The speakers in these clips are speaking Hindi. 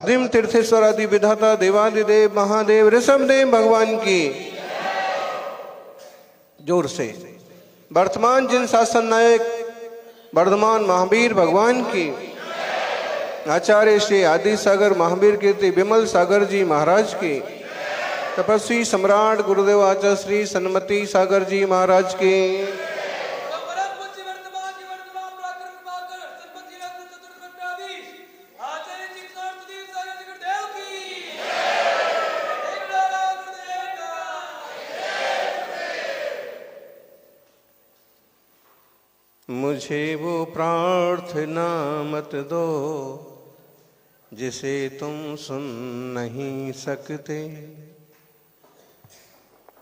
दिम तीर्थेश्वर आदि विधाता देवादिदेव महादेव ऋषभदेव भगवान की जोर से। वर्तमान जिन शासन नायक वर्धमान महावीर भगवान की, आचार्य श्री आदि सागर महावीर कीर्ति विमल सागर जी महाराज की, तपस्वी सम्राट गुरुदेव आचार्य श्री सन्मति सागर जी महाराज की, मुझे वो प्रार्थना मत दो जिसे तुम सुन नहीं सकते,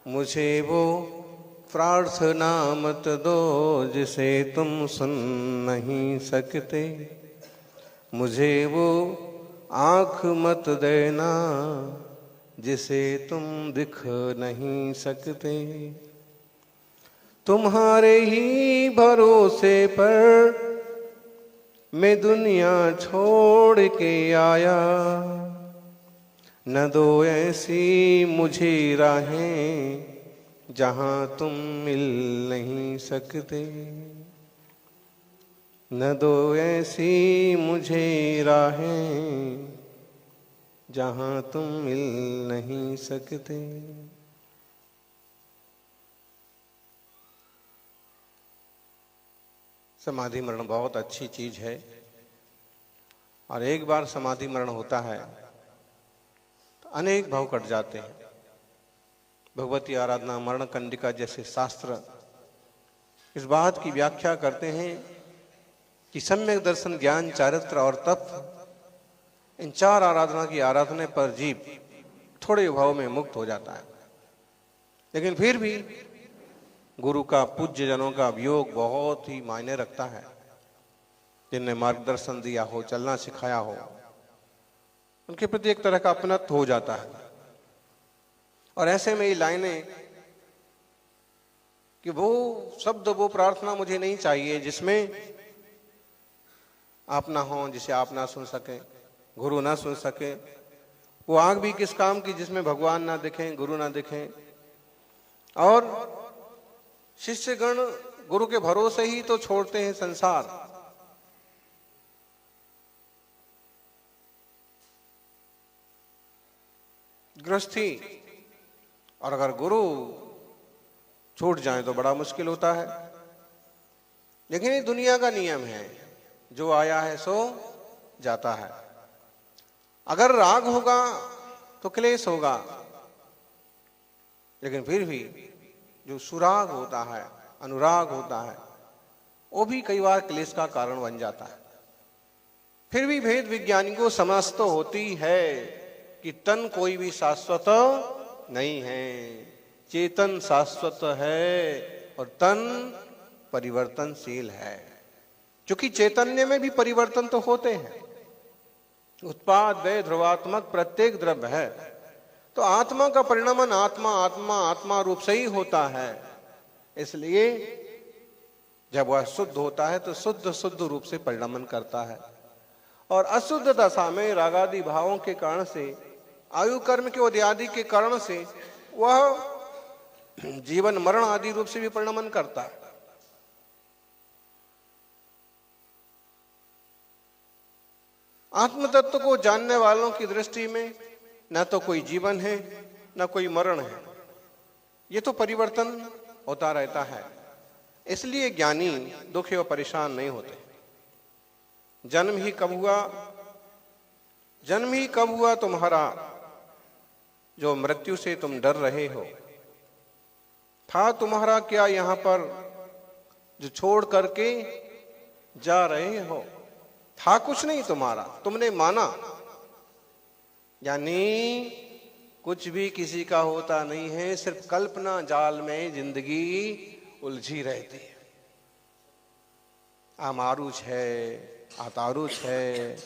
मुझे वो प्रार्थना मत दो जिसे तुम सुन नहीं सकते, मुझे वो आँख मत देना जिसे तुम दिख नहीं सकते, तुम्हारे ही भरोसे पर मैं दुनिया छोड़ के आया, न दो ऐसी मुझे राहें जहां तुम मिल नहीं सकते, न दो ऐसी मुझे राहें जहां तुम मिल नहीं सकते। समाधि मरण बहुत अच्छी चीज है, और एक बार समाधि मरण होता है तो अनेक भाव कट जाते हैं। भगवती आराधना, मरण कंडिका जैसे शास्त्र इस बात की व्याख्या करते हैं कि सम्यक दर्शन, ज्ञान, चारित्र और तप, इन चार आराधना की आराधना पर जीव थोड़े भाव में मुक्त हो जाता है, लेकिन फिर भी गुरु का, पूज्य जनों का वियोग बहुत ही मायने रखता है। जिनने मार्गदर्शन दिया हो, चलना सिखाया हो, उनके प्रति एक तरह का अपनत्व हो जाता है। और ऐसे में ये लाइनें कि वो शब्द, वो प्रार्थना मुझे नहीं चाहिए जिसमें आप ना हो, जिसे आप ना सुन सके, गुरु ना सुन सके। वो आंख भी किस काम की जिसमें भगवान ना दिखें, गुरु ना दिखें। और शिष्यगण गुरु के भरोसे ही तो छोड़ते हैं संसार। गृहस्थी, और अगर गुरु छूट जाए तो बड़ा मुश्किल होता है। लेकिन ये दुनिया का नियम है, जो आया है सो जाता है। अगर राग होगा तो क्लेश होगा, लेकिन फिर भी जो सुराग होता है, अनुराग होता है, वो भी कई बार क्लेश का कारण बन जाता है। फिर भी भेद विज्ञानी को समझ तो होती है कि तन कोई भी शाश्वत नहीं है, चेतन शाश्वत है और तन परिवर्तनशील है। क्योंकि चैतन्य में भी परिवर्तन तो होते हैं, उत्पाद व्यय ध्रुवात्मक प्रत्येक द्रव्य है, तो आत्मा का परिणमन आत्मा रूप से ही होता है। इसलिए जब वह शुद्ध होता है तो शुद्ध रूप से परिणमन करता है। और अशुद्ध दशा में रागादि भावों के कारण से, आयु कर्म के उदयादि के कारण से वह जीवन मरण आदि रूप से भी परिणमन करता है। आत्म तत्व को जानने वालों की दृष्टि में न तो कोई जीवन है न कोई मरण है, ये तो परिवर्तन होता रहता है। इसलिए ज्ञानी दुखी व परेशान नहीं होते। जन्म ही कब हुआ तुम्हारा, जो मृत्यु से तुम डर रहे हो? था तुम्हारा क्या यहां पर, जो छोड़ करके जा रहे हो? था कुछ नहीं तुम्हारा, तुमने माना। यानी कुछ भी किसी का होता नहीं है, सिर्फ कल्पना जाल में जिंदगी उलझी रहती है। आ मारू छे, आ तारू छे,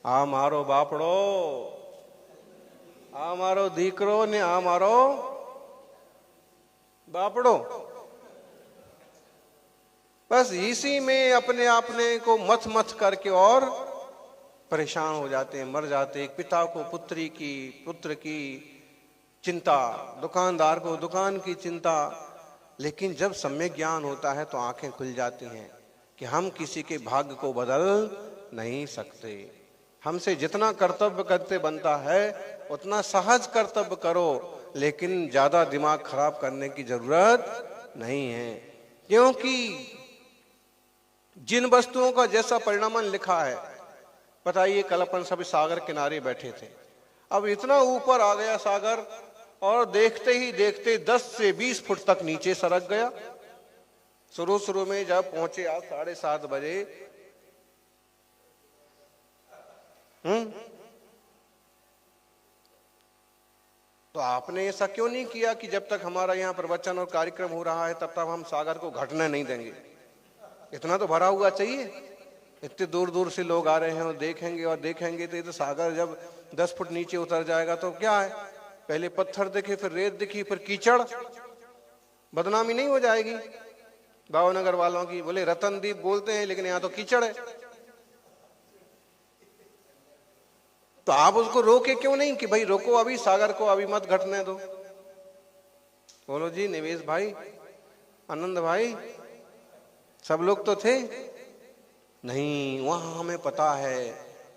आ मारो बापड़ो, आ मारो दीकरो ने आ मारो बापड़ो। बस इसी में अपने आपने को मथ करके और परेशान हो जाते हैं, मर जाते हैं। एक पिता को पुत्र की चिंता, दुकानदार को दुकान की चिंता। लेकिन जब सम्यक ज्ञान होता है तो आंखें खुल जाती हैं कि हम किसी के भाग्य को बदल नहीं सकते। हमसे जितना कर्तव्य करते बनता है उतना सहज कर्तव्य करो, लेकिन ज्यादा दिमाग खराब करने की जरूरत नहीं है। क्योंकि जिन वस्तुओं का जैसा परिणाम लिखा है, बताइए कल अपन सभी सागर किनारे बैठे थे, अब इतना ऊपर आ गया सागर और देखते ही देखते 10 से 20 फुट तक नीचे सरक गया। शुरू में जब पहुंचे आज 7:30 बजे, तो आपने ऐसा क्यों नहीं किया कि जब तक हमारा यहाँ प्रवचन और कार्यक्रम हो रहा है तब तक हम सागर को घटने नहीं देंगे? इतना तो भरा हुआ चाहिए। इतने दूर दूर से लोग आ रहे हैं और देखेंगे तो ये तो सागर जब 10 फुट नीचे उतर जाएगा तो क्या है, पहले पत्थर दिखे, फिर रेत दिखी, फिर कीचड़, बदनामी नहीं हो जाएगी भावनगर वालों की? बोले रतनदीप बोलते हैं लेकिन यहाँ तो कीचड़ है। तो आप उसको रोके क्यों नहीं कि भाई रोको, अभी सागर को अभी मत घटने दो? बोलो जी, निवेश भाई, आनंद भाई, सब लोग तो थे नहीं। वहां हमें पता है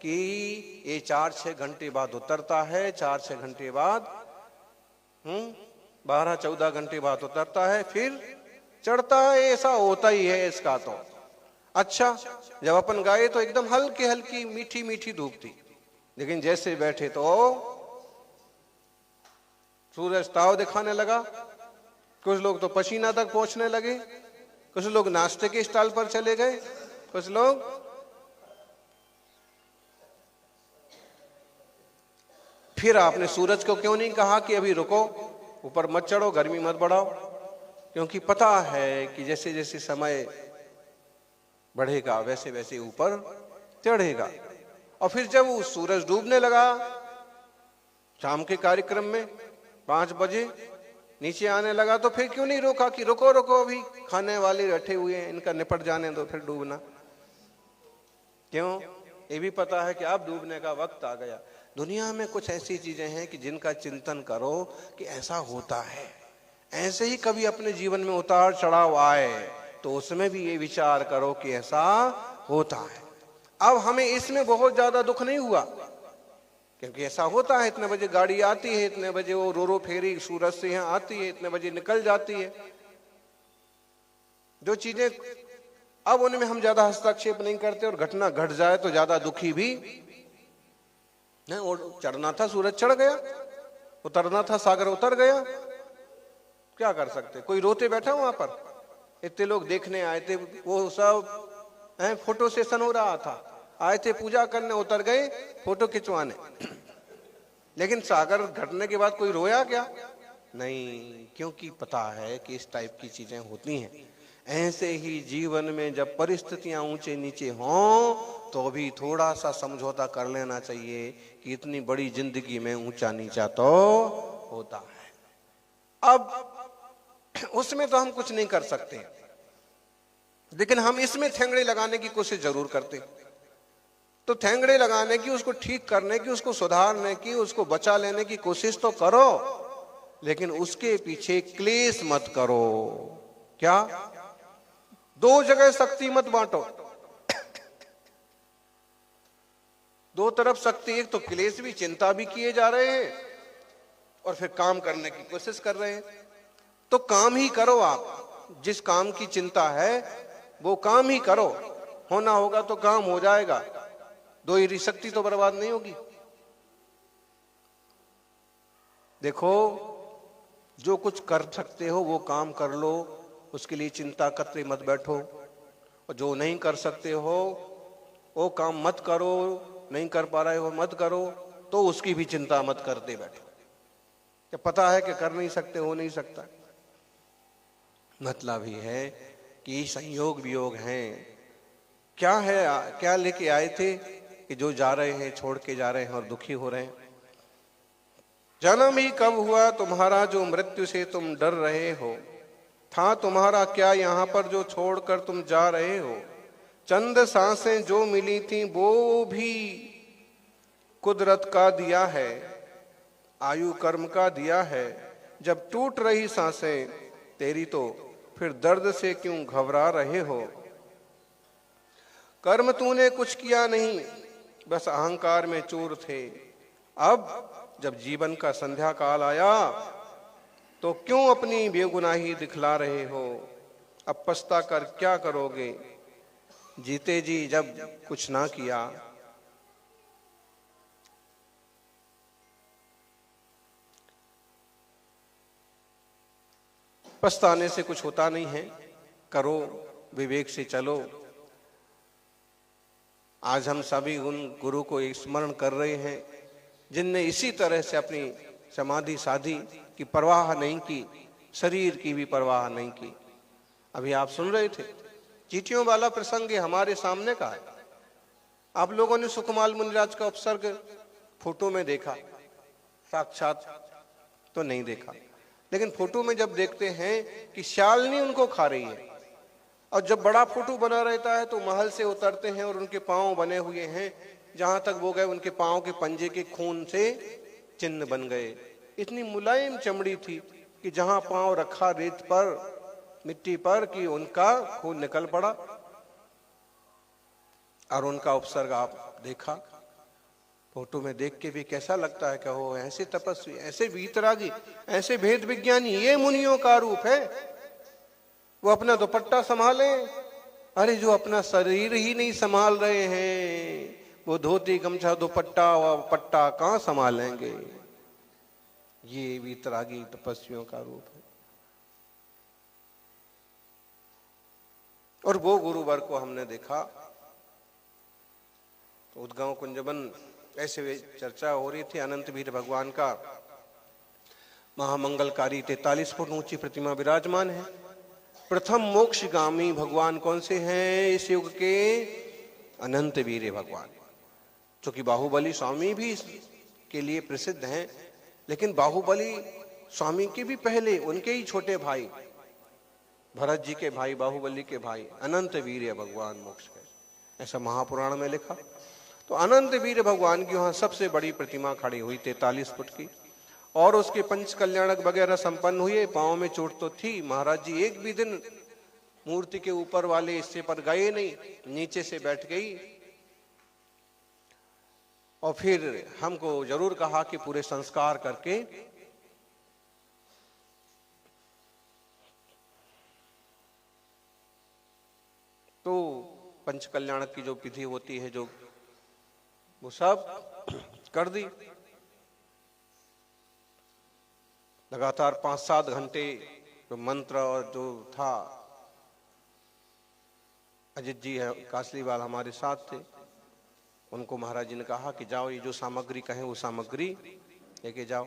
कि ये 4-6 घंटे बाद उतरता है, 4-6 घंटे बाद 12-14 घंटे बाद उतरता है, फिर चढ़ता है। ऐसा होता ही है इसका तो। अच्छा, जब अपन गए तो एकदम हल्की हल्की मीठी मीठी धूप थी, लेकिन जैसे बैठे तो सूरज ताव दिखाने लगा। कुछ लोग तो पसीना तक पहुंचने लगे, कुछ लोग नाश्ते के स्टॉल पर चले गए, कुछ लोग फिर आपने सूरज को क्यों नहीं कहा कि अभी रुको, ऊपर मत चढ़ो, गर्मी मत बढ़ाओ? क्योंकि पता है कि जैसे जैसे समय बढ़ेगा वैसे वैसे ऊपर चढ़ेगा। और फिर जब वो सूरज डूबने लगा शाम के कार्यक्रम में 5 बजे नीचे आने लगा, तो फिर क्यों नहीं रोका कि रुको रुको, अभी खाने वाले बैठे हुए हैं, इनका निपट जाने दो, फिर डूबना। क्यों? ये भी पता है कि अब डूबने का वक्त आ गया। दुनिया में कुछ ऐसी चीजें हैं कि जिनका चिंतन करो कि ऐसा होता है। ऐसे ही कभी अपने जीवन में उतार चढ़ाव आए तो उसमें भी ये विचार करो कि ऐसा होता है। अब हमें इसमें बहुत ज्यादा दुख नहीं हुआ, क्योंकि ऐसा होता है, इतने बजे गाड़ी आती है, इतने बजे वो रो फेरी सूरज से यहाँ आती है, इतने बजे निकल जाती है। जो चीजें अब उनमें हम ज्यादा हस्तक्षेप नहीं करते, और घटना घट जाए तो ज्यादा दुखी भी नहीं। और चढ़ना था सूरज चढ़ गया, उतरना था सागर उतर गया, क्या कर सकते? कोई रोते बैठा वहां पर? इतने लोग देखने आए थे, वो सब फोटो सेशन हो रहा था, आए थे पूजा करने, उतर गए फोटो खिंचवाने। लेकिन सागर घटने के बाद कोई रोया क्या? नहीं, क्योंकि पता है कि इस टाइप की चीजें होती हैं। ऐसे ही जीवन में जब परिस्थितियां ऊंचे नीचे हों तो भी थोड़ा सा समझौता कर लेना चाहिए कि इतनी बड़ी जिंदगी में ऊंचा नीचा तो होता है। अब उसमें तो हम कुछ नहीं कर सकते, लेकिन हम इसमें थेंगड़े लगाने की कोशिश जरूर करते। तो थेंगड़े लगाने की, उसको ठीक करने की, उसको सुधारने की, उसको बचा लेने की कोशिश तो करो, लेकिन उसके पीछे क्लेश मत करो। क्या? 2 जगह शक्ति मत बांटो। 2 तरफ शक्ति, एक तो क्लेश भी, चिंता भी किए जा रहे हैं और फिर काम करने की कोशिश कर रहे हैं। तो काम ही करो आप, जिस काम की चिंता है वो काम ही करो, होना होगा तो काम हो जाएगा, 2 ही शक्ति तो बर्बाद नहीं होगी। देखो, जो कुछ कर सकते हो वो काम कर लो, उसके लिए चिंता करते मत बैठो। और जो नहीं कर सकते हो वो काम मत करो, नहीं कर पा रहे हो मत करो, तो उसकी भी चिंता मत करते बैठो। क्या पता है कि कर नहीं सकते, हो नहीं सकता। मतलब ही है कि संयोग वियोग हैं। क्या है, क्या लेके आए थे कि जो जा रहे हैं, छोड़ के जा रहे हैं और दुखी हो रहे हैं। जन्म ही कब हुआ तुम्हारा जो मृत्यु से तुम डर रहे हो, था तुम्हारा क्या यहाँ पर जो छोड़कर तुम जा रहे हो। चंद सांसें जो मिली थी वो भी कुदरत का दिया है, आयु कर्म का दिया है। जब टूट रही सांसें तेरी तो फिर दर्द से क्यों घबरा रहे हो। कर्म तूने कुछ किया नहीं, बस अहंकार में चूर थे। अब जब जीवन का संध्या काल आया तो क्यों अपनी बेगुनाही दिखला रहे हो। अब पछता कर क्या करोगे, जीते जी जब कुछ ना किया। पछताने से कुछ होता नहीं है, करो, विवेक से चलो। आज हम सभी उन गुरु को स्मरण कर रहे हैं जिनने इसी तरह से अपनी समाधि साधी की परवाह नहीं की, शरीर की भी परवाह नहीं की। अभी आप सुन रहे थे, चींटियों वाला प्रसंग हमारे सामने का है। आप लोगों ने सुखमाल मुनिराज का उपसर्ग फोटो में देखा, साक्षात तो नहीं देखा, लेकिन फोटो में जब देखते हैं कि शालिनी उनको खा रही है, और जब बड़ा फोटो बना रहता है तो महल से उतरते हैं और उनके पांव बने हुए हैं, जहां तक वो गए उनके पांव के पंजे के खून से चिन्ह बन गए। इतनी मुलायम चमड़ी थी कि जहां पांव रखा रेत पर, मिट्टी पर, कि उनका खून निकल पड़ा। और उनका उपसर्ग आप देखा, फोटो में देख के भी कैसा लगता है कि हो ऐसे तपस्वी, ऐसे वीतरागी, ऐसे भेद विज्ञानी, ये मुनियों का रूप है। वो अपना दुपट्टा संभाले, अरे जो अपना शरीर ही नहीं संभाल रहे हैं वो धोती गमछा दुपट्टा व पट्टा कहां संभालेंगे। ये वीतरागी तपस्वियों का रूप है। और वो गुरुवर को हमने देखा तो उद्गम कुंजवन ऐसे चर्चा हो रही थी। अनंत वीर भगवान का महामंगलकारी 43 फुट ऊंची प्रतिमा विराजमान है। प्रथम मोक्षगामी भगवान कौन से हैं इस युग के? अनंत वीर भगवान, जो कि बाहुबली स्वामी भी के लिए प्रसिद्ध हैं। लेकिन बाहुबली स्वामी के भी पहले उनके ही छोटे भाई, भरत जी के भाई, बाहुबली के भाई, अनंत वीर भगवान मोक्ष गए, ऐसा महापुराण में लिखा। तो अनंत वीर भगवान की वहां सबसे बड़ी प्रतिमा खड़ी हुई 43 फुट की, और उसके पंच कल्याणक वगैरह संपन्न हुए। पांव में चोट तो थी, महाराज जी एक भी दिन मूर्ति के ऊपर वाले हिस्से पर गए नहीं, नीचे से बैठ गई। और फिर हमको जरूर कहा कि पूरे संस्कार करके तो पंच कल्याणक की जो विधि होती है, जो वो सब कर दी। लगातार 5-7 घंटे जो मंत्र और जो था, अजित जी है कासलीवाल हमारे साथ थे, उनको महाराज जी ने कहा कि जाओ ये जो सामग्री कहें वो सामग्री लेके जाओ।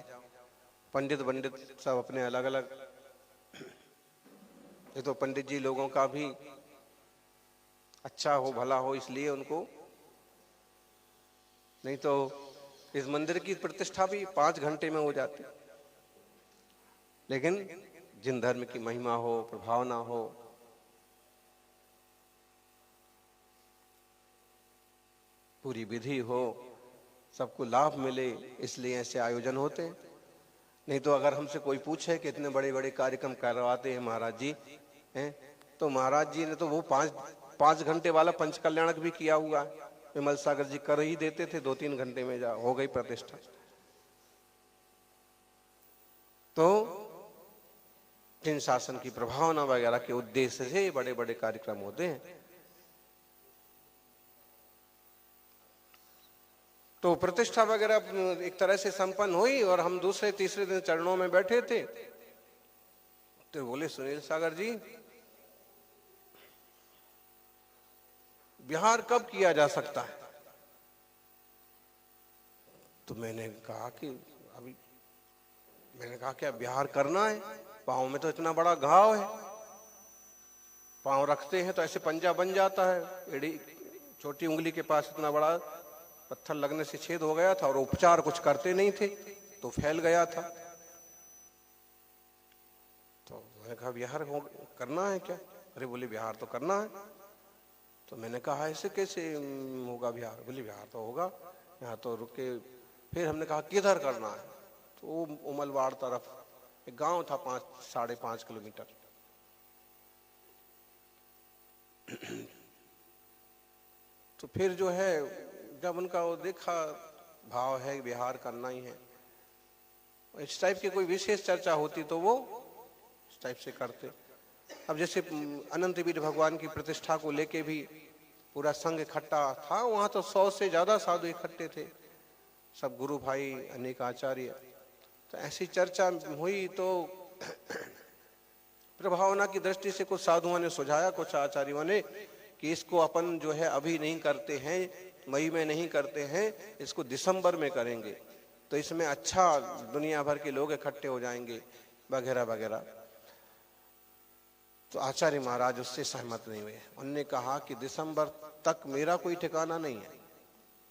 पंडित सब अपने अलग अलग, ये तो पंडित जी लोगों का भी अच्छा हो भला हो इसलिए उनको, नहीं तो इस मंदिर की प्रतिष्ठा भी 5 घंटे में हो जाती। लेकिन जिन धर्म की महिमा हो, प्रभावना हो, पूरी विधि हो, सबको लाभ मिले, इसलिए ऐसे आयोजन होते हैं। नहीं तो अगर हमसे कोई पूछे कि इतने बड़े बड़े कार्यक्रम करवाते हैं महाराज जी हैं, तो महाराज जी ने तो वो 5 घंटे वाला पंच कल्याणक भी किया हुआ है। विमल सागर जी कर ही देते थे, 2-3 घंटे में जा हो गई प्रतिष्ठा। तो जिन शासन की प्रभावना वगैरह के उद्देश्य से बड़े बड़े कार्यक्रम होते हैं। तो प्रतिष्ठा वगैरह एक तरह से संपन्न हुई और हम दूसरे तीसरे दिन चरणों में बैठे थे। तो बोले सुनील सागर जी, विहार कब किया जा सकता है? तो मैंने कहा कि अभी, मैंने कहा क्या विहार करना है? पांव में तो इतना बड़ा घाव है, पांव रखते हैं तो ऐसे पंजा बन जाता है, एड़ी छोटी उंगली के पास इतना बड़ा पत्थर लगने से छेद हो गया था, और उपचार कुछ करते नहीं थे तो फैल गया था। तो मैंने कहा विहार करना है क्या? अरे बोले विहार तो करना है। तो मैंने कहा ऐसे कैसे होगा विहार? बोले विहार तो होगा, यहाँ तो रुके। फिर हमने कहा किधर करना है, तो वो उमलवाड़ तरफ एक गांव था 5-5.5 किलोमीटर। तो फिर जो है जब उनका वो देखा भाव है विहार करना ही है, इस टाइप की कोई विशेष चर्चा होती तो वो इस टाइप से करते। अब जैसे अनंत वीर भगवान की प्रतिष्ठा को लेके भी पूरा संघ इकट्ठा था, वहां तो 100 से ज्यादा साधु इकट्ठे थे, सब गुरु भाई अनेक आचार्य। तो ऐसी चर्चा हुई तो प्रभावना की दृष्टि से कुछ साधुओं ने सुझाया, कुछ आचार्यों ने, कि इसको अपन जो है अभी नहीं करते हैं, मई में नहीं करते हैं, इसको दिसंबर में करेंगे, तो इसमें अच्छा दुनिया भर के लोग इकट्ठे हो जाएंगे वगैरह वगैरह। तो आचार्य महाराज उससे सहमत नहीं हुए। उन्होंने कहा कि दिसंबर तक मेरा कोई ठिकाना नहीं है,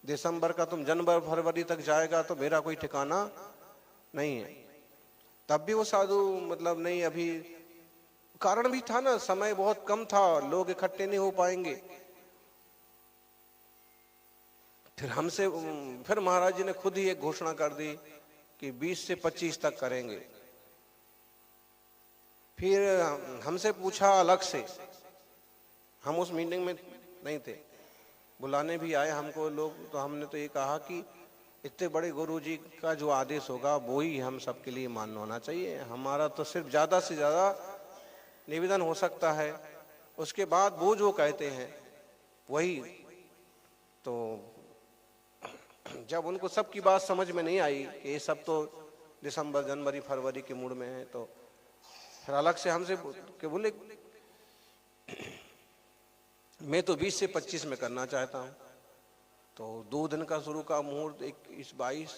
दिसंबर का तुम जनवरी फरवरी तक जाएगा तो मेरा कोई ठिकाना नहीं है। तब भी वो साधु मतलब नहीं, अभी कारण भी था ना, समय बहुत कम था, लोग इकट्ठे नहीं हो पाएंगे। फिर महाराज जी ने खुद ही एक घोषणा कर दी कि 20 से 25 तक करेंगे। फिर हमसे पूछा अलग से, हम उस मीटिंग में नहीं थे, बुलाने भी आए हमको लोग, तो हमने तो ये कहा कि इतने बड़े गुरु जी का जो आदेश होगा वो ही हम सबके लिए मान्य होना चाहिए, हमारा तो सिर्फ ज़्यादा से ज़्यादा निवेदन हो सकता है, उसके बाद वो जो कहते हैं वही। तो जब उनको सबकी बात समझ में नहीं आई कि ये सब तो दिसंबर जनवरी फरवरी के मूड में है, तो फिर अलग से हमसे बोले मैं तो 20 से 25 में करना चाहता हूँ। तो 2 दिन का शुरू का मुहूर्त 21-22,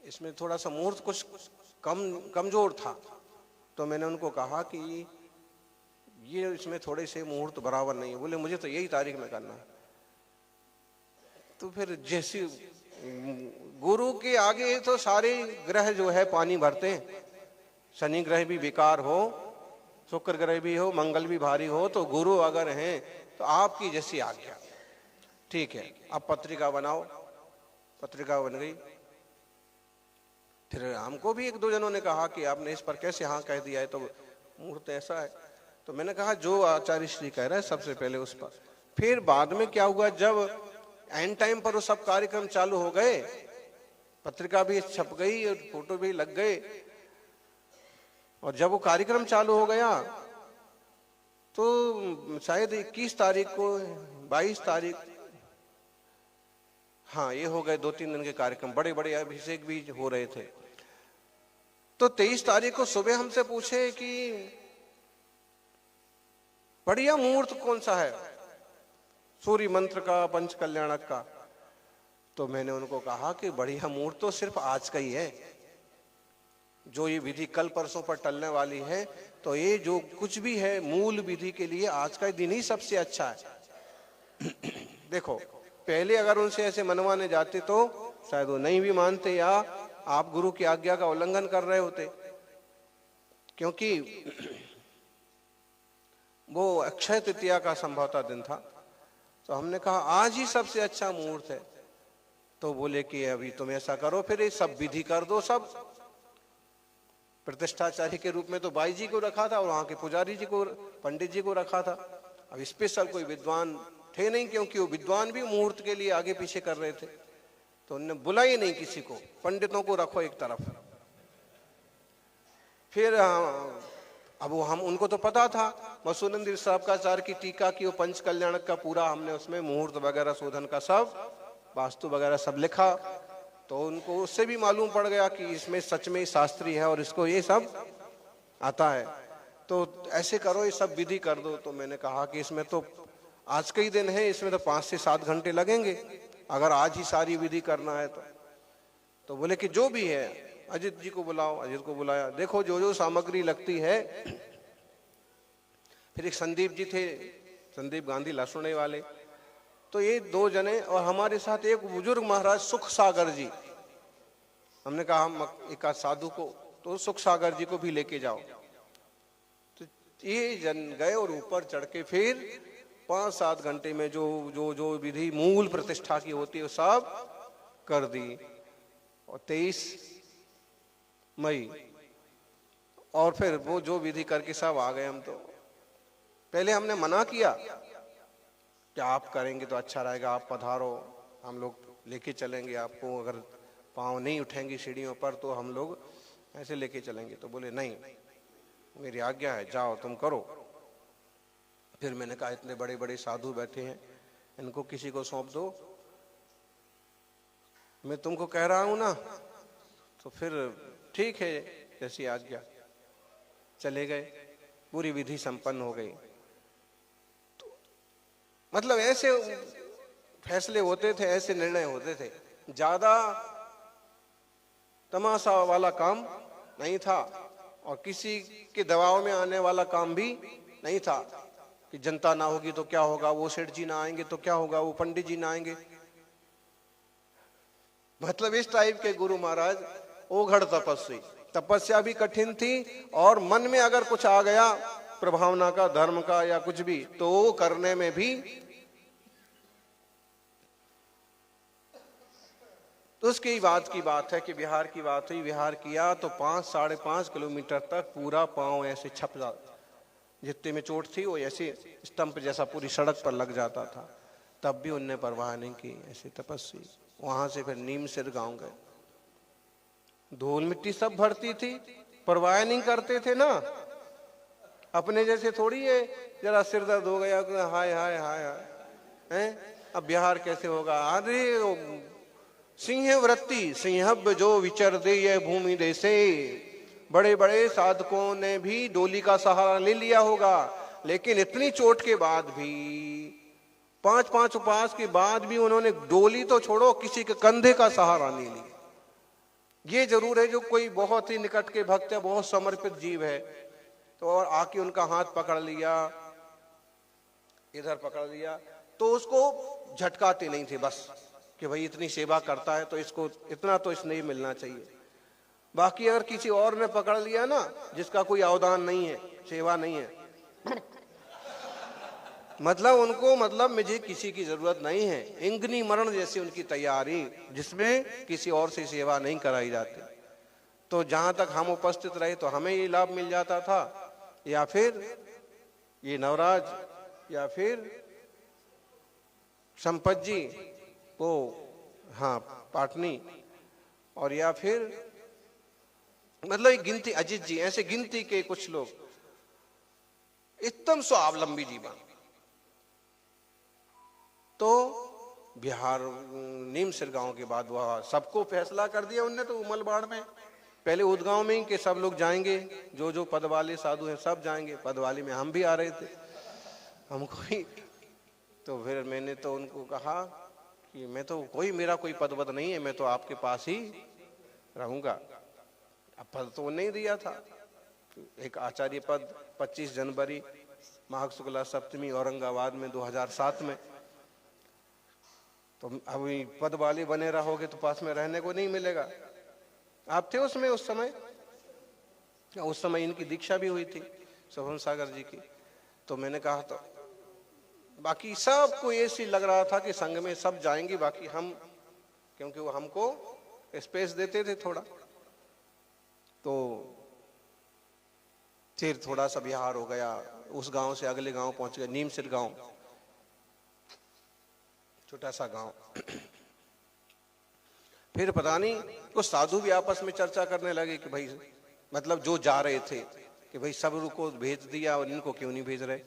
इसमें थोड़ा सा मुहूर्त कुछ कमजोर था, तो मैंने उनको कहा कि ये इसमें थोड़े से मुहूर्त बराबर नहीं है। बोले मुझे तो यही तारीख में करना है। तो फिर जैसे गुरु के आगे तो सारे ग्रह जो है पानी भरते हैं, शनि ग्रह भी बेकार हो, शुक्र ग्रह भी हो, मंगल भी भारी हो, तो गुरु अगर हैं तो आपकी जैसी आज्ञा। ठीक है, अब पत्रिका बनाओ। पत्रिका बन गई। फिर हमको भी 1-2 जनों ने कहा कि आपने इस पर कैसे हाँ कह दिया है, तो मुहूर्त ऐसा है। तो मैंने कहा जो आचार्य श्री कह रहे हैं सबसे पहले उस पर। फिर बाद में क्या हुआ, जब एंड टाइम पर वो सब कार्यक्रम चालू हो गए, पत्रिका भी छप गई और फोटो भी लग गए, और जब वो कार्यक्रम चालू हो गया तो शायद 21 तारीख को 22 तारीख, हाँ ये हो गए 2-3 दिन के कार्यक्रम, बड़े बड़े अभिषेक भी हो रहे थे। तो 23 तारीख को सुबह हमसे पूछे कि बढ़िया मुहूर्त कौन सा है, सूर्य मंत्र का, पंच कल्याणक का। तो मैंने उनको कहा कि बढ़िया मुहूर्त तो सिर्फ आज का ही है, जो ये विधि कल परसों पर टलने वाली है, तो ये जो कुछ भी है मूल विधि के लिए आज का दिन ही सबसे अच्छा है। देखो पहले अगर उनसे ऐसे मनवाने जाते तो शायद वो नहीं भी मानते, या आप गुरु की आज्ञा का उल्लंघन कर रहे होते, क्योंकि वो अक्षय तृतीया का संभवतः दिन था। तो हमने कहा आज ही सबसे अच्छा मुहूर्त है। तो बोले कि अभी तुम ऐसा करो, फिर ये सब विधि कर दो। सब प्रतिष्ठाचार्य के रूप में तो बाई जी को रखा था और वहां के पुजारी जी को, पंडित जी को रखा था। अब स्पेशल कोई विद्वान थे नहीं, क्योंकि वो विद्वान भी मुहूर्त के लिए आगे पीछे कर रहे थे। तो उन्होंने बुलाई नहीं किसी को, पंडितों को रखो एक तरफ। फिर अब वो हम उनको तो पता था, मसूनंदी साहबकाचार्य की टीका की, वो पंच कल्याणक का पूरा हमने उसमें मुहूर्त वगैरह शोधन का सब वास्तु वगैरह सब लिखा। तो उनको उससे भी मालूम पड़ गया कि इसमें सच में शास्त्री है और इसको ये सब आता है। तो ऐसे करो, ये सब विधि कर दो। तो मैंने कहा कि इसमें तो आज का ही दिन है, इसमें तो 5 से 7 घंटे लगेंगे अगर आज ही सारी विधि करना है। तो बोले कि जो भी है अजित जी को बुलाओ। अजित को बुलाया, देखो जो जो सामग्री लगती है। फिर एक संदीप जी थे, संदीप गांधी लसुणे वाले, तो ये 2 जने, और हमारे साथ एक बुजुर्ग महाराज सुख सागर जी। हमने कहा हम एक साधु को, तो सुख सागर जी को भी लेके जाओ। तो ये जन गए और ऊपर चढ़ के फिर 5-7 घंटे में जो जो जो विधि मूल प्रतिष्ठा की होती है सब कर दी और 23 मई और फिर वो जो विधि करके सब आ गए। हम तो पहले हमने मना किया कि आप करेंगे तो अच्छा रहेगा, आप पधारो, हम लोग लेके चलेंगे आपको, अगर पाँव नहीं उठेंगी सीढ़ियों पर तो हम लोग ऐसे लेके चलेंगे। तो बोले नहीं, मेरी आज्ञा है, जाओ तुम करो। फिर मैंने कहा इतने बड़े बड़े साधु बैठे हैं, इनको किसी को सौंप दो, मैं तुमको कह रहा हूं ना, तो फिर ठीक है जैसी आज्ञा। चले गए, पूरी विधि संपन्न हो गई। तो मतलब ऐसे फैसले होते थे, ऐसे निर्णय होते थे, ज्यादा तमाशा वाला काम नहीं था और किसी के दबाव में आने वाला काम भी नहीं था कि जनता ना होगी तो क्या होगा, वो सेठ जी ना आएंगे तो क्या होगा, वो पंडित जी ना आएंगे। मतलब इस टाइप के गुरु महाराज ओघड़ तपस्वी। तपस्या भी कठिन थी और मन में अगर कुछ आ गया प्रभावना का, धर्म का या कुछ भी, तो वो करने में भी। तो उसकी बात की बात है कि बिहार की बात हुई, बिहार किया तो 5-5.5 किलोमीटर तक पूरा पांव ऐसे छप जाता, जितने में चोट थी वो ऐसे स्टंप जैसा पूरी सड़क पर लग जाता था। तब भी उनने परवाह नहीं की, ऐसे तपस्वी। वहां से फिर नीम सिर गांव गए, धूल मिट्टी सब भरती थी, परवाह नहीं करते थे ना। अपने जैसे थोड़ी है, जरा सिर दर्द हो गया हाय हाय हाय हाय हैं, अब बिहार कैसे होगा। अरे सिंह वृत्ति सिंहब जो विचर दे ये भूमि देसे। बड़े बड़े साधकों ने भी डोली का सहारा ले लिया होगा, लेकिन इतनी चोट के बाद भी, 5-5 उपवास के बाद भी उन्होंने डोली तो छोड़ो, किसी के कंधे का सहारा नहीं लिया। ये जरूर है जो कोई बहुत ही निकट के भक्त है, बहुत समर्पित जीव है, तो और आके उनका हाथ पकड़ लिया, इधर पकड़ लिया, तो उसको झटकाते नहीं थे बस कि भाई इतनी सेवा करता है तो इसको इतना तो इसने मिलना चाहिए। बाकी अगर किसी और ने पकड़ लिया ना, जिसका कोई अवदान नहीं है, सेवा नहीं है, मतलब उनको, मतलब मुझे किसी की जरूरत नहीं है, इंगनी मरण जैसी उनकी तैयारी, जिसमें किसी और से सेवा नहीं कराई जाती। तो जहां तक हम उपस्थित रहे तो हमें ये लाभ मिल जाता था, या फिर ये नवराज या फिर संपत जी वो, हाँ पाटनी, और या फिर मतलब एक गिनती, अजित जी, ऐसे गिनती के कुछ लोग एकदम स्वावलंबी जीवन। तो बिहार नीम सिर गांव के बाद वह सबको फैसला कर दिया उनने, तो उमलबाड़ में पहले उदगांव में ही कि सब लोग जाएंगे, जो जो पद वाले साधु हैं सब जाएंगे। पद वाले में हम भी आ रहे थे, हमको ही। तो फिर मैंने तो उनको कहा कि मैं तो मेरा कोई पद वद नहीं है, मैं तो आपके पास ही रहूंगा। अब पद तो नहीं दिया था, एक आचार्य पद 25 जनवरी माघ शुक्ला सप्तमी औरंगाबाद में 2007 में। तो अब पद वाले बने रहोगे तो पास में रहने को नहीं मिलेगा। आप थे उसमें उस समय इनकी दीक्षा भी हुई थी शोभन सागर जी की। तो मैंने कहा, तो बाकी सबको ऐसी लग रहा था कि संघ में सब जाएंगे, बाकी हम, क्योंकि वो हमको स्पेस देते थे थोड़ा। तो फिर थोड़ा सा बिहार हो गया, उस गांव से अगले गांव पहुंच गए, नीम सिर गांव, छोटा सा गांव। फिर पता नहीं कुछ साधु भी आपस में चर्चा करने लगे कि भाई, मतलब जो जा रहे थे कि भाई सब को भेज दिया और इनको क्यों नहीं भेज रहे।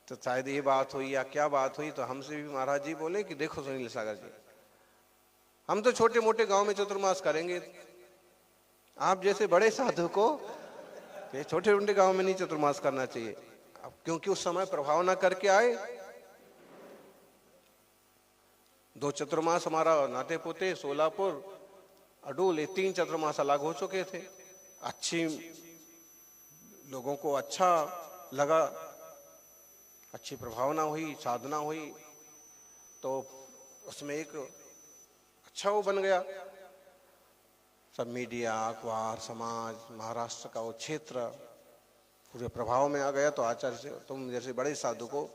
तो शायद ये बात हुई या क्या बात हुई, तो हमसे भी महाराज जी बोले कि देखो सुनील सागर जी, हम तो छोटे मोटे गांव में चतुर्मास करेंगे, आप जैसे बड़े साधु को छोटे मोटे गांव में नहीं चतुर्मास करना चाहिए। अब क्योंकि उस समय प्रभाव ना करके आए, 2 चतुर्मास हमारा नाते पोते, सोलापुर, अडूल, 3 चतुर्मास अलग हो चुके थे। अच्छी लोगों को अच्छा लगा, अच्छी प्रभावना हुई, साधना हुई, तो उसमें एक अच्छा वो बन गया। सब मीडिया, अखबार, समाज, महाराष्ट्र का वो क्षेत्र पूरे प्रभाव में आ गया। तो आचार्य से, तुम जैसे बड़े साधु को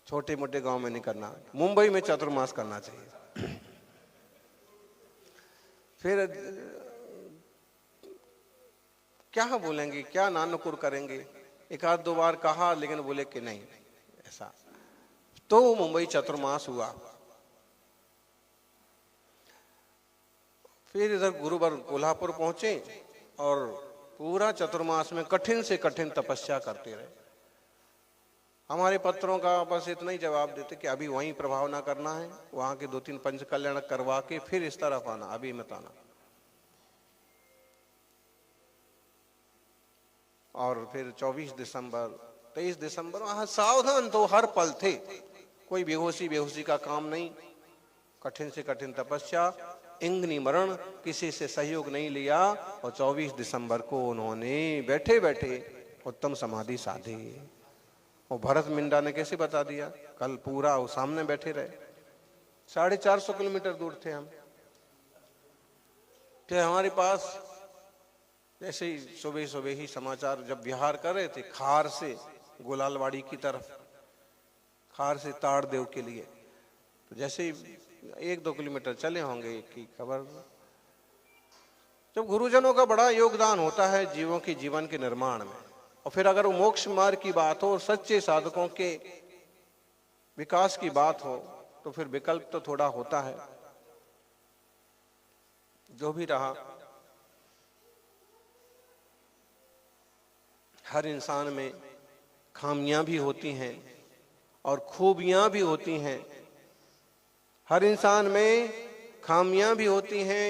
छोटे मोटे गांव में नहीं करना, मुंबई में चतुर्मास करना चाहिए। फिर क्या बोलेंगे, क्या नानुकुर करेंगे। एक आध दो बार कहा लेकिन बोले कि नहीं ऐसा। तो मुंबई चतुर्मास हुआ। फिर इधर गुरुवार कोल्हापुर पहुंचे और पूरा चतुर्मास में कठिन से कठिन तपस्या करते रहे। हमारे पत्रों का बस इतना ही जवाब देते कि अभी वहीं प्रभाव ना करना है, वहां के 2-3 पंच कल्याण करवा के फिर इस तरफ आना, अभी मत आना। और फिर 24 दिसंबर 23 दिसंबर वहां सावधान तो हर पल थे, कोई बेहोशी का काम नहीं। कठिन से कठिन तपस्या, इंगनी मरण, किसी से सहयोग नहीं लिया। और 24 दिसंबर को उन्होंने बैठे बैठे उत्तम समाधि साधी। और भरत मिंडा ने कैसे बता दिया, कल पूरा वो सामने बैठे रहे। 450 किलोमीटर दूर थे हम। फिर हमारे पास जैसे ही सुबह ही समाचार जब विहार कर रहे थे खार से गोलालवाड़ी की तरफ, खार से ताड़देव के लिए, तो जैसे ही 1-2 किलोमीटर चले होंगे की खबर। जब गुरुजनों का बड़ा योगदान होता है जीवों के जीवन के निर्माण में, और फिर अगर वो मोक्ष मार्ग की बात हो और सच्चे साधकों के विकास की बात हो, तो फिर विकल्प तो थोड़ा होता है। जो भी रहा, हर इंसान में खामियां भी होती हैं और खूबियां भी होती हैं। हर इंसान में खामियां भी होती हैं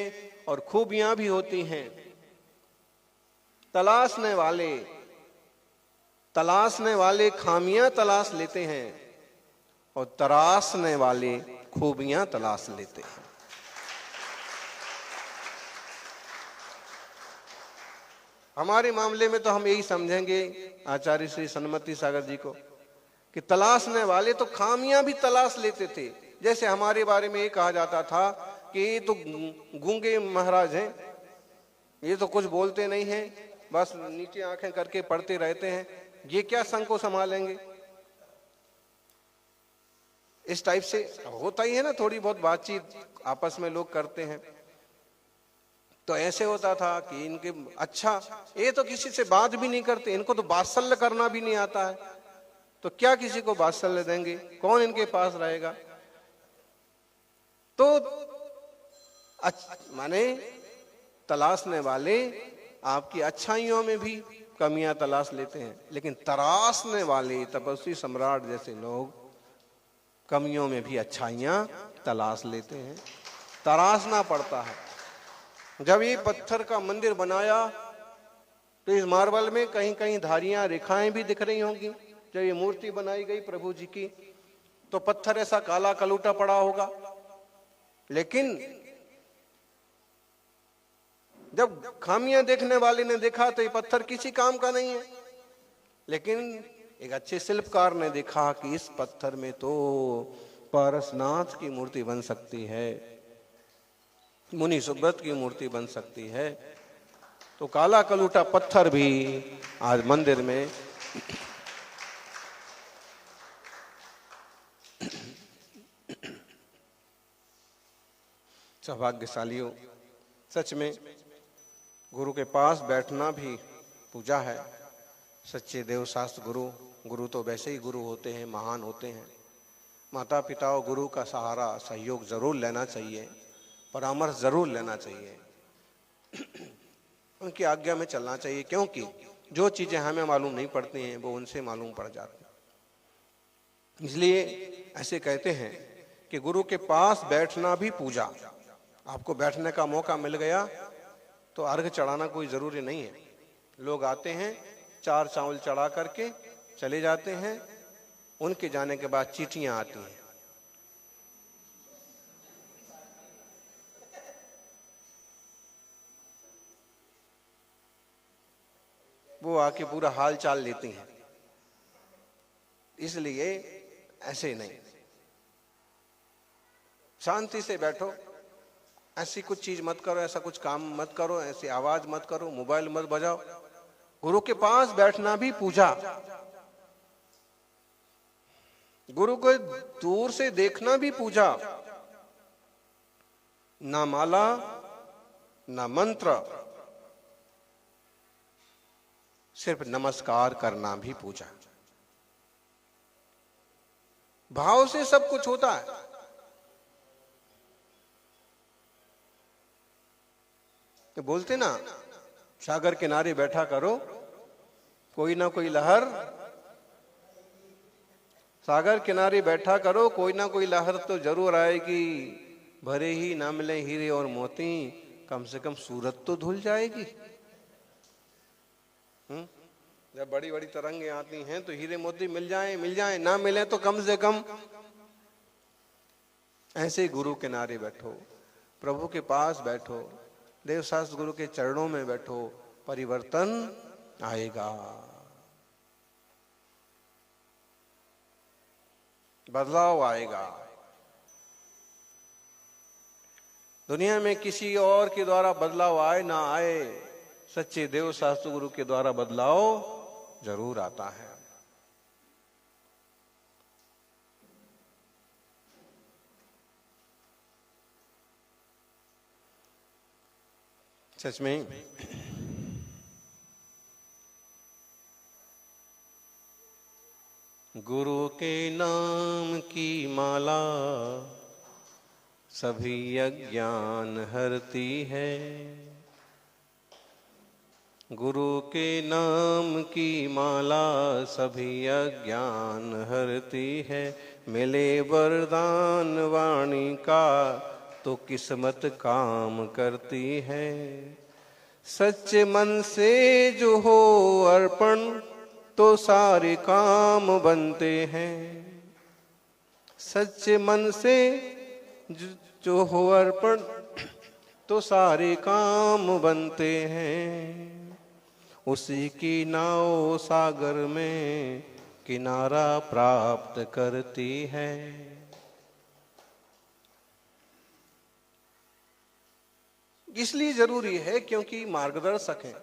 और खूबियां भी होती हैं। तलाशने वाले खामियां तलाश लेते हैं और तराशने वाले खूबियां तलाश लेते हैं। हमारे मामले में तो हम यही समझेंगे आचार्य श्री सन्मति सागर जी को कि तलाशने वाले तो खामियां भी तलाश लेते थे। जैसे हमारे बारे में ये कहा जाता था कि ये तो गूंगे महाराज हैं, ये तो कुछ बोलते नहीं हैं, बस नीचे आंखें करके पढ़ते रहते हैं, ये क्या संघ को संभालेंगे। इस टाइप से होता ही है ना, थोड़ी बहुत बातचीत आपस में लोग करते हैं। तो ऐसे होता था कि इनके अच्छा ये तो किसी से बात भी नहीं करते, इनको तो वात्सल्य करना भी नहीं आता है, तो क्या किसी को वात्सल्य देंगे, कौन इनके पास रहेगा। तो माने तलाशने वाले आपकी अच्छाइयों में भी कमियां तलाश लेते हैं, लेकिन तराशने वाले तपस्वी सम्राट जैसे लोग कमियों में भी अच्छाइयां तलाश लेते हैं। तराशना पड़ता है। जब ये पत्थर का मंदिर बनाया तो इस मार्बल में कहीं कहीं धारियां रेखाएं भी दिख रही होंगी। जब ये मूर्ति बनाई गई प्रभु जी की तो पत्थर ऐसा काला कलूटा पड़ा होगा, लेकिन जब खामियां देखने वाले ने देखा तो ये पत्थर किसी काम का नहीं है। लेकिन एक अच्छे शिल्पकार ने देखा कि इस पत्थर में तो पारसनाथ की मूर्ति बन सकती है, मुनि सुब्रत की मूर्ति बन सकती है। तो काला कलूटा पत्थर भी आज मंदिर में सौभाग्यशालियों, सच में गुरु के पास बैठना भी पूजा है। सच्चे देव शास्त्र गुरु तो वैसे ही गुरु होते हैं, महान होते हैं। माता पिता और गुरु का सहारा सहयोग जरूर लेना चाहिए, परामर्श जरूर लेना चाहिए, उनकी आज्ञा में चलना चाहिए, क्योंकि जो चीजें हमें मालूम नहीं पड़ती हैं वो उनसे मालूम पड़ जाती हैं। इसलिए ऐसे कहते हैं कि गुरु के पास बैठना भी पूजा। आपको बैठने का मौका मिल गया तो अर्घ चढ़ाना कोई जरूरी नहीं है। लोग आते हैं 4 चावल चढ़ा करके चले जाते हैं, उनके जाने के बाद चींटियां आती हैं। वो आके पूरा हाल चाल लेती हैं। इसलिए ऐसे नहीं, शांति से बैठो, ऐसी कुछ चीज मत करो, ऐसा कुछ काम मत करो, ऐसी आवाज मत करो, मोबाइल मत बजाओ। गुरु के पास बैठना भी पूजा। गुरु को दूर से देखना भी पूजा। ना माला ना मंत्र, सिर्फ नमस्कार करना भी पूजा। भाव से सब कुछ होता है। तो बोलते ना, सागर किनारे बैठा करो, कोई ना कोई लहर, सागर किनारे बैठा करो, कोई ना कोई लहर तो जरूर आएगी। भरे ही ना मिले हीरे और मोती, कम से कम सूरत तो धुल जाएगी। जब बड़ी बड़ी तरंगे आती हैं तो हीरे मोती मिल जाए, ना मिले तो कम से कम ऐसे गुरु किनारे बैठो, प्रभु के पास बैठो, देवशास्त्र गुरु के चरणों में बैठो, परिवर्तन आएगा, बदलाव आएगा। दुनिया में किसी और के द्वारा बदलाव आए ना आए, सच्चे देव शास्त्र गुरु के द्वारा बदलाव जरूर आता है। सच में गुरु के नाम की माला सभी अज्ञान हरती है। गुरु के नाम की माला सभी अज्ञान हरती है। मिले वरदान वाणी का तो किस्मत काम करती है। सच्चे मन से जो हो अर्पण तो सारे काम बनते हैं। सच्चे मन से जो हो अर्पण तो सारे काम बनते हैं। उसी की नाव सागर में किनारा प्राप्त करती है। इसलिए जरूरी है क्योंकि मार्गदर्शक है।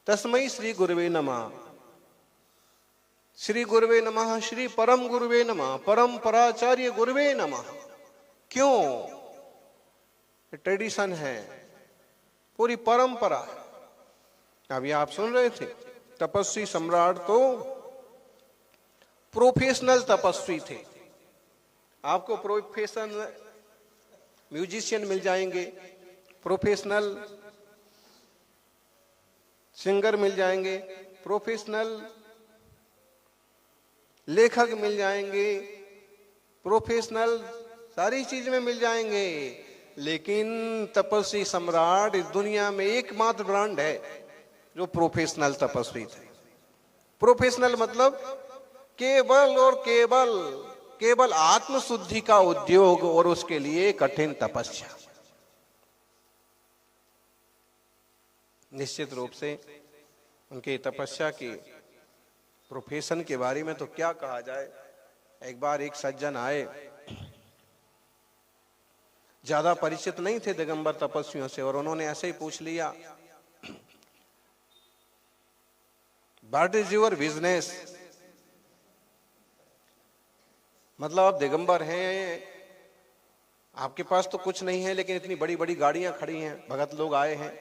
तस्मै श्री गुरुवे नमः, श्री गुरुवे नमः, श्री परम गुरुवे नमः, परम पराचार्य गुरुवे नमः। क्यों? ट्रेडिशन है, पूरी परंपरा है। अभी आप सुन रहे थे, तपस्वी सम्राट तो प्रोफेशनल तपस्वी थे। आपको प्रोफेशनल म्यूजिशियन मिल जाएंगे, प्रोफेशनल सिंगर मिल जाएंगे, प्रोफेशनल लेखक मिल जाएंगे, प्रोफेशनल सारी चीज में मिल जाएंगे। लेकिन तपस्वी सम्राट इस दुनिया में एकमात्र ब्रांड है जो प्रोफेशनल तपस्वी थे। प्रोफेशनल मतलब केवल और केवल आत्मशुद्धि का उद्योग और उसके लिए कठिन तपस्या। निश्चित रूप से उनके तपस्या की प्रोफेशन के बारे में तो क्या कहा जाए। एक बार एक सज्जन आए, ज्यादा परिचित नहीं थे दिगंबर तपस्वियों से, और उन्होंने ऐसे ही पूछ लिया, व्हाट इज योर बिजनेस? मतलब आप दिगंबर हैं, आपके पास तो कुछ नहीं है, लेकिन इतनी बड़ी बड़ी गाड़ियां खड़ी हैं, भगत लोग आए हैं।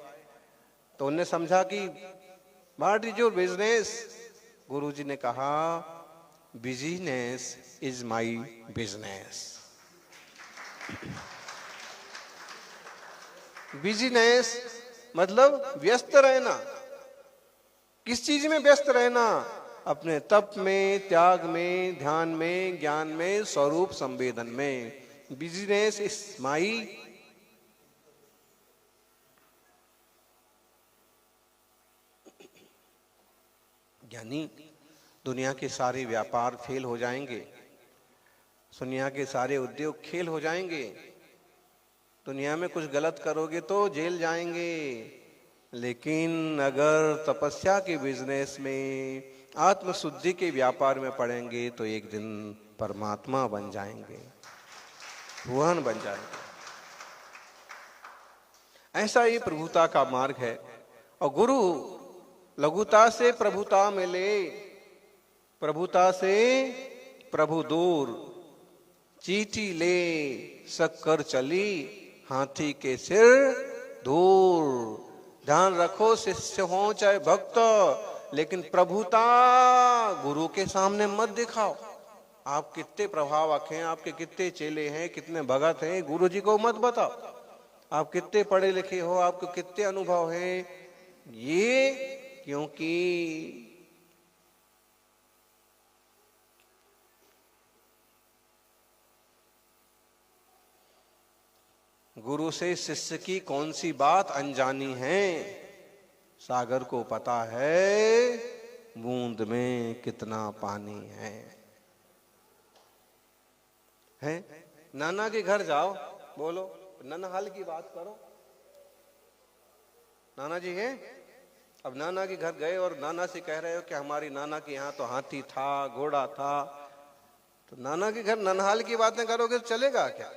तो उन्होंने समझा कि व्हाट इज योर बिजनेस? गुरुजी ने कहा, business is my business. Business मतलब व्यस्त रहना। किस चीज में व्यस्त रहना? अपने तप में, त्याग में, ध्यान में, ज्ञान में, स्वरूप संवेदन में। बिजनेस इज माई यानी दुनिया के सारे व्यापार फेल हो जाएंगे, दुनिया के सारे उद्योग खेल हो जाएंगे, दुनिया में कुछ गलत करोगे तो जेल जाएंगे। लेकिन अगर तपस्या के बिजनेस में, आत्मशुद्धि के व्यापार में पड़ेंगे तो एक दिन परमात्मा बन जाएंगे, भगवान बन जाएंगे। ऐसा ही प्रभुता का मार्ग है। और गुरु लघुता से प्रभुता मिले, प्रभुता से प्रभु दूर। चींटी ले शक्कर चली, हाथी के सिर दूर। ध्यान रखो, शिष्य हो चाहे भक्त, लेकिन प्रभुता गुरु के सामने मत दिखाओ। आप कितने प्रभावक हैं, आपके कितने चेले हैं, कितने भगत हैं, गुरु जी को मत बताओ। आप कितने पढ़े लिखे हो, आपको कितने अनुभव हैं, ये क्योंकि गुरु से शिष्य की कौन सी बात अनजानी है। सागर को पता है बूंद में कितना पानी है? नाना के घर जाओ, बोलो नाना हाल की बात करो। नाना जी हैं? अब नाना के घर गए और नाना से कह रहे हो कि हमारी नाना के यहाँ तो हाथी था, घोड़ा था, तो नाना के घर ननहाल की बातें करोगे तो चलेगा क्या?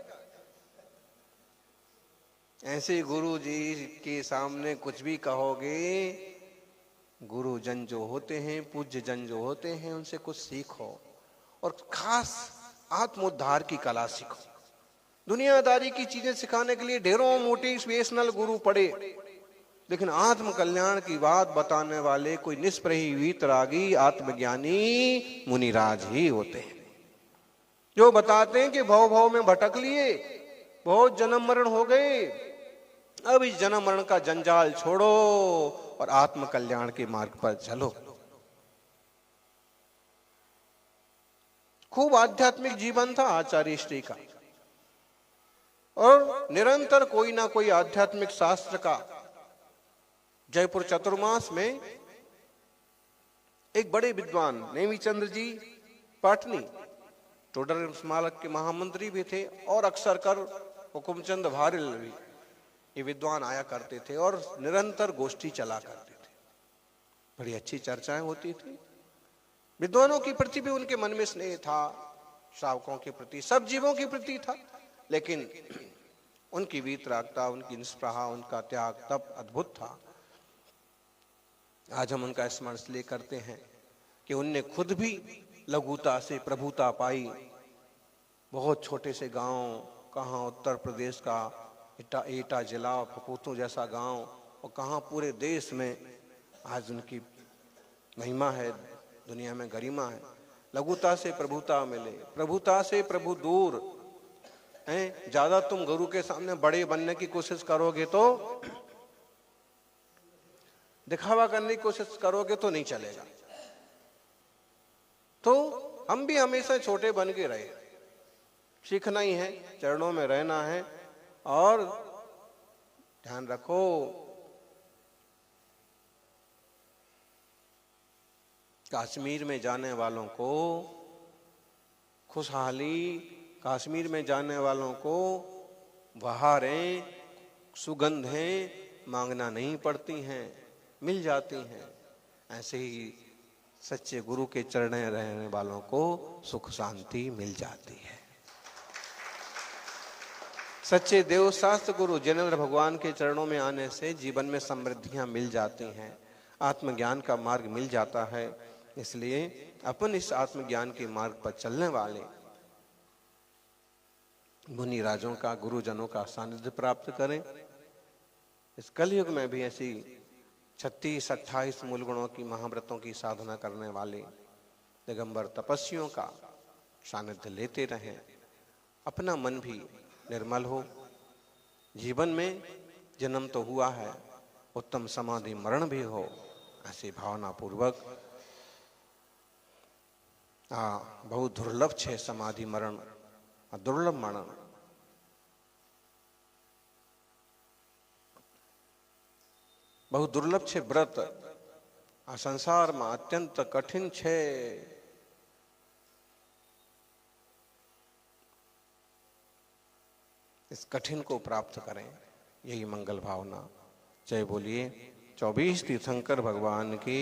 ऐसे गुरु जी के सामने कुछ भी कहोगे, गुरु जन जो होते हैं, पूज्य जन जो होते हैं, उनसे कुछ सीखो और खास आत्मोद्धार की कला सीखो। दुनियादारी की चीजें सिखाने के लिए ढेरों मोटिवेशनल गुरु पड़े, लेकिन आत्म कल्याण की बात बताने वाले कोई निष्प्रही वीतरागी आत्मज्ञानी मुनिराज ही होते हैं, जो बताते हैं कि भव भव में भटक लिए, बहुत जन्म मरण हो गए, अब इस जन्म मरण का जंजाल छोड़ो और आत्म कल्याण के मार्ग पर चलो। खूब आध्यात्मिक जीवन था आचार्य श्री का, और निरंतर कोई ना कोई आध्यात्मिक शास्त्र का। जयपुर चतुर्मास में एक बड़े विद्वान नेमीचंद्र जी पाटनी, टोडर स्मारक के महामंत्री भी थे, और अक्सर कर हुकुमचंद भारिल भी, ये विद्वान आया करते थे और निरंतर गोष्ठी चला करते थे। बड़ी अच्छी चर्चाएं होती थी। विद्वानों के प्रति भी उनके मन में स्नेह था, श्रावकों के प्रति, सब जीवों के प्रति था, लेकिन उनकी वीतरागता, उनकी निष्प्रहा, उनका त्याग तप अद्भुत था। आज हम उनका स्मरण इसलिए करते हैं कि उनने खुद भी लघुता से प्रभुता पाई। बहुत छोटे से गांव, कहाँ उत्तर प्रदेश का एटा जिला, फपूतों जैसा गांव, और कहाँ पूरे देश में आज उनकी महिमा है, दुनिया में गरिमा है। लघुता से प्रभुता मिले, प्रभुता से प्रभु दूर हैं। ज्यादा तुम गुरु के सामने बड़े बनने की कोशिश करोगे तो, दिखावा करने की कोशिश करोगे तो नहीं चलेगा। तो हम भी हमेशा छोटे बन के रहे, सीखना ही है, चरणों में रहना है। और ध्यान रखो, कश्मीर में जाने वालों को खुशहाली, कश्मीर में जाने वालों को बहारें, सुगंधें मांगना नहीं पड़ती हैं, मिल जाती हैं। ऐसे ही सच्चे गुरु के चरण रहने वालों को सुख शांति मिल जाती है। सच्चे देव शास्त्र गुरु जिनेंद्र भगवान के चरणों में आने से जीवन में समृद्धियां मिल जाती हैं, आत्मज्ञान का मार्ग मिल जाता है। इसलिए अपन इस आत्मज्ञान के मार्ग पर चलने वाले मुनि राजों का, गुरुजनों का सानिध्य प्राप्त करें। इस कलयुग में भी ऐसी 36-28 मूल गुणों की महाव्रतों की साधना करने वाले दिगंबर तपस्वियों का सानिध्य लेते रहें। अपना मन भी निर्मल हो। जीवन में जन्म तो हुआ है, उत्तम समाधि मरण भी हो, ऐसी भावना पूर्वक। बहुत दुर्लभ है समाधि मरण, दुर्लभ मरण। बहुत दुर्लभ है व्रत, आ संसार में अत्यंत कठिन है। इस कठिन को प्राप्त करें, यही मंगल भावना। जय बोलिए 24 तीर्थंकर भगवान की।